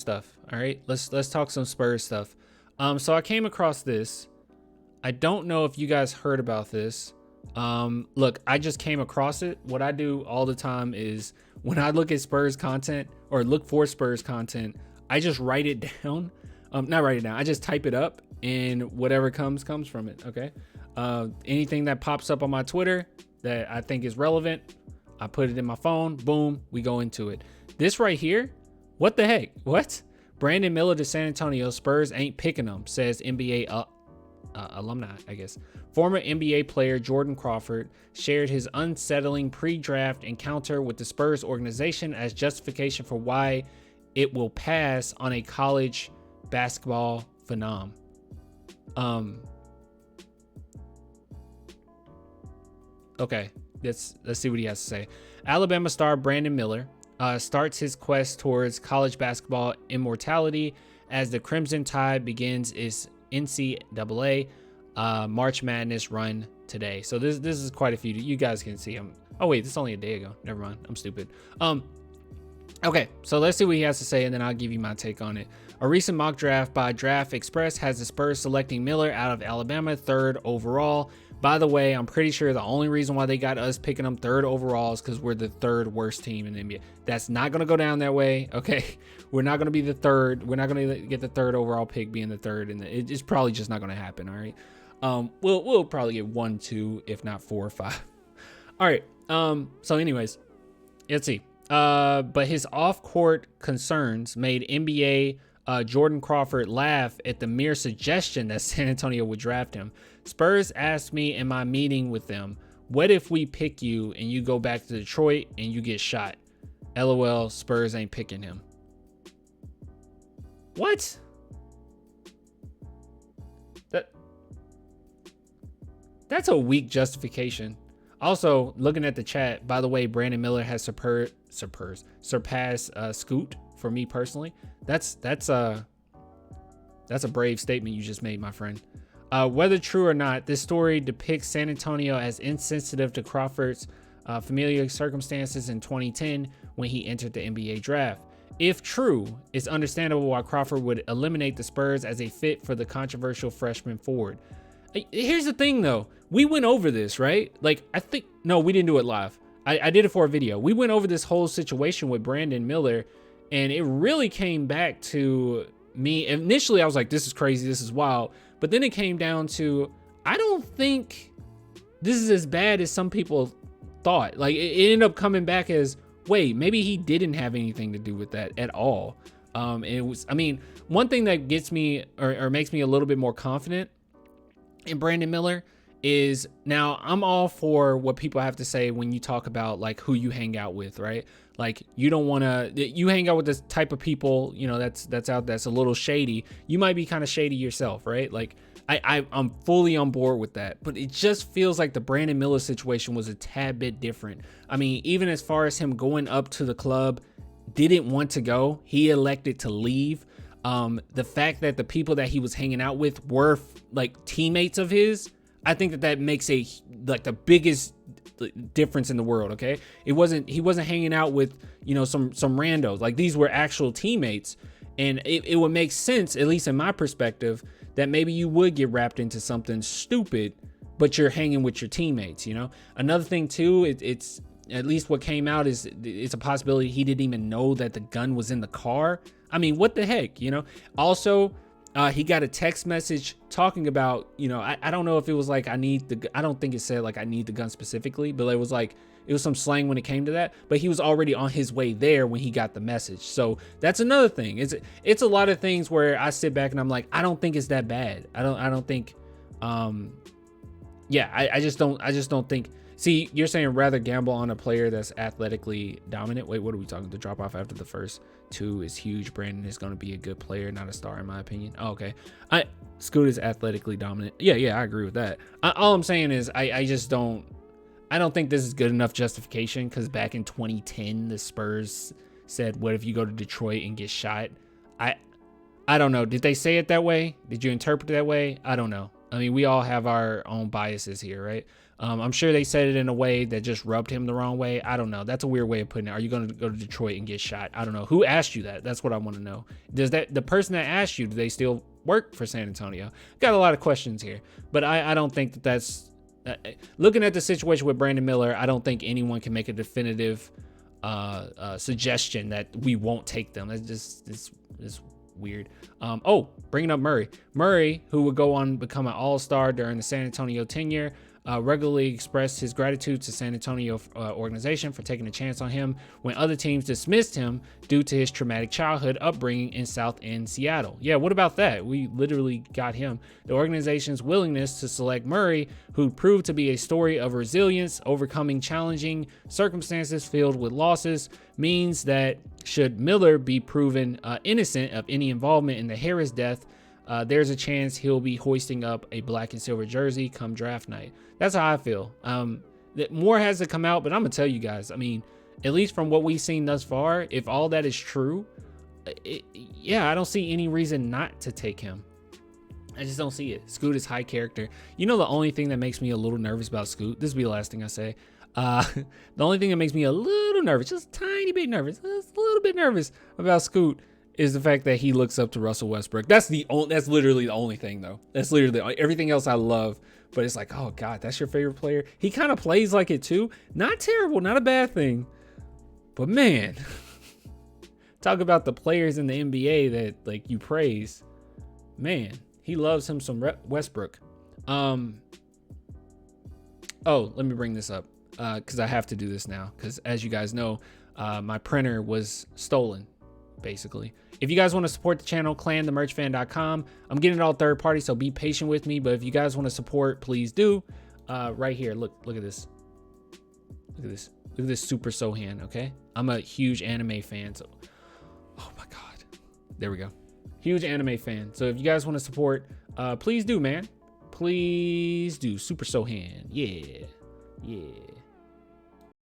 stuff. All right, let's talk some Spurs stuff. So I came across this. I don't know if you guys heard about this. Look, I just came across it. What I do all the time is when I look at Spurs content or look for Spurs content, I just write it down. Not write it down. I just type it up, and whatever comes from it. Okay. Anything that pops up on my Twitter that I think is relevant, I put it in my phone. Boom, we go into it. This right here. What the heck? What? Brandon Miller to San Antonio. Spurs ain't picking him, says NBA alumni, I guess. Former NBA player Jordan Crawford shared his unsettling pre-draft encounter with the Spurs organization as justification for why it will pass on a college basketball phenom. Okay, let's see what he has to say. Alabama star Brandon Miller starts his quest towards college basketball immortality as the Crimson Tide begins its NCAA March Madness run today. So this is quite a few. You guys can see him. Oh wait, this is only a day ago. Never mind. I'm stupid. Okay, so let's see what he has to say, and then I'll give you my take on it. A recent mock draft by Draft Express has the Spurs selecting Miller out of Alabama, 3rd overall. By the way, I'm pretty sure the only reason why they got us picking them 3rd overall is because we're the 3rd worst team in the NBA. That's not going to go down that way, okay? We're not going to be the 3rd. We're not going to get the 3rd overall pick being the 3rd, and it's probably just not going to happen, all right? We'll probably get 1, 2, if not 4 or 5. All right, so anyways, let's see. But his off-court concerns made NBA Jordan Crawford laugh at the mere suggestion that San Antonio would draft him. Spurs asked me in my meeting with them, what if we pick you and you go back to Detroit and you get shot? LOL, Spurs ain't picking him. What? That's a weak justification. Also, looking at the chat, by the way, Brandon Miller has surpassed Scoot for me personally. That's a brave statement you just made, my friend. Whether true or not, this story depicts San Antonio as insensitive to Crawford's familiar circumstances in 2010 when he entered the NBA draft. If true, it's understandable why Crawford would eliminate the Spurs as a fit for the controversial freshman forward. Here's the thing, though. We went over this, right? Like, no, we didn't do it live. I did it for a video. We went over this whole situation with Brandon Miller, and it really came back to me. Initially, I was like, this is crazy. This is wild. But then it came down to, I don't think this is as bad as some people thought. Like, it ended up coming back as, wait, maybe he didn't have anything to do with that at all. It was, I mean, one thing that gets me or makes me a little bit more confident in Brandon Miller is, now I'm all for what people have to say when you talk about like who you hang out with, right? Like, you don't want to, you hang out with this type of people, you know, that's a little shady. You might be kind of shady yourself, right? Like, I'm fully on board with that, but it just feels like the Brandon Miller situation was a tad bit different. I mean, even as far as him going up to the club, didn't want to go, he elected to leave. The fact that the people that he was hanging out with were like teammates of his, I think that makes the biggest difference in the world. Okay, he wasn't hanging out with, you know, some randos. Like, these were actual teammates, and it would make sense, at least in my perspective, that maybe you would get wrapped into something stupid, but you're hanging with your teammates. You know, another thing too, it's at least what came out is it's a possibility he didn't even know that the gun was in the car. I mean, what the heck, you know? Also, he got a text message talking about, you know, I don't know if it was like, I don't think it said like I need the gun specifically, but it was some slang when it came to that, but he was already on his way there when he got the message. So that's another thing. It's a lot of things where I sit back and I'm like, I don't think it's that bad. I don't think, yeah, I just don't think. See, you're saying rather gamble on a player that's athletically dominant. Wait, what are we talking? The drop off after the first 2 is huge. Brandon is going to be a good player, not a star in my opinion. Oh, okay. Scoot is athletically dominant. Yeah, I agree with that. All I'm saying is I don't think this is good enough justification, because back in 2010, the Spurs said, what if you go to Detroit and get shot? I don't know. Did they say it that way? Did you interpret it that way? I don't know. I mean, we all have our own biases here, right? I'm sure they said it in a way that just rubbed him the wrong way. I don't know. That's a weird way of putting it. Are you going to go to Detroit and get shot? I don't know. Who asked you that? That's what I want to know. Does the person that asked you, do they still work for San Antonio? Got a lot of questions here, but I don't think that's looking at the situation with Brandon Miller. I don't think anyone can make a definitive suggestion that we won't take them. It's weird. Bringing up Murray, who would go on to become an all-star during the San Antonio tenure, regularly expressed his gratitude to San Antonio organization for taking a chance on him when other teams dismissed him due to his traumatic childhood upbringing in South End, Seattle. Yeah, what about that? We literally got him. The organization's willingness to select Murray, who proved to be a story of resilience, overcoming challenging circumstances filled with losses, means that should Miller be proven innocent of any involvement in the Harris death, there's a chance he'll be hoisting up a black and silver jersey come draft night. That's how I feel. That more has to come out, but I'm gonna tell you guys, I mean, at least from what we've seen thus far, if all that is true, I don't see any reason not to take him. I just don't see it. Scoot is high character. You know, the only thing that makes me a little nervous about Scoot, this will be the last thing I say. The only thing that makes me a little nervous, just a tiny bit nervous, just a little bit nervous about Scoot, is the fact that he looks up to Russell Westbrook. That's literally the only thing, though. That's literally everything else I love. But it's like, oh God, that's your favorite player. He kind of plays like it too. Not terrible, not a bad thing. But man, talk about the players in the NBA that like you praise. Man, he loves him some Westbrook. Let me bring this up because I have to do this now. Because as you guys know, my printer was stolen. Basically, if you guys want to support the channel, clanthemerchfan.com. I'm getting it all third party, so be patient with me. But if you guys want to support, please do. Right here, look at this. Look at this Super Sohan. Okay, I'm a huge anime fan, so oh my God, there we go. Huge anime fan. So if you guys want to support, please do, man. Please do. Super Sohan. Yeah.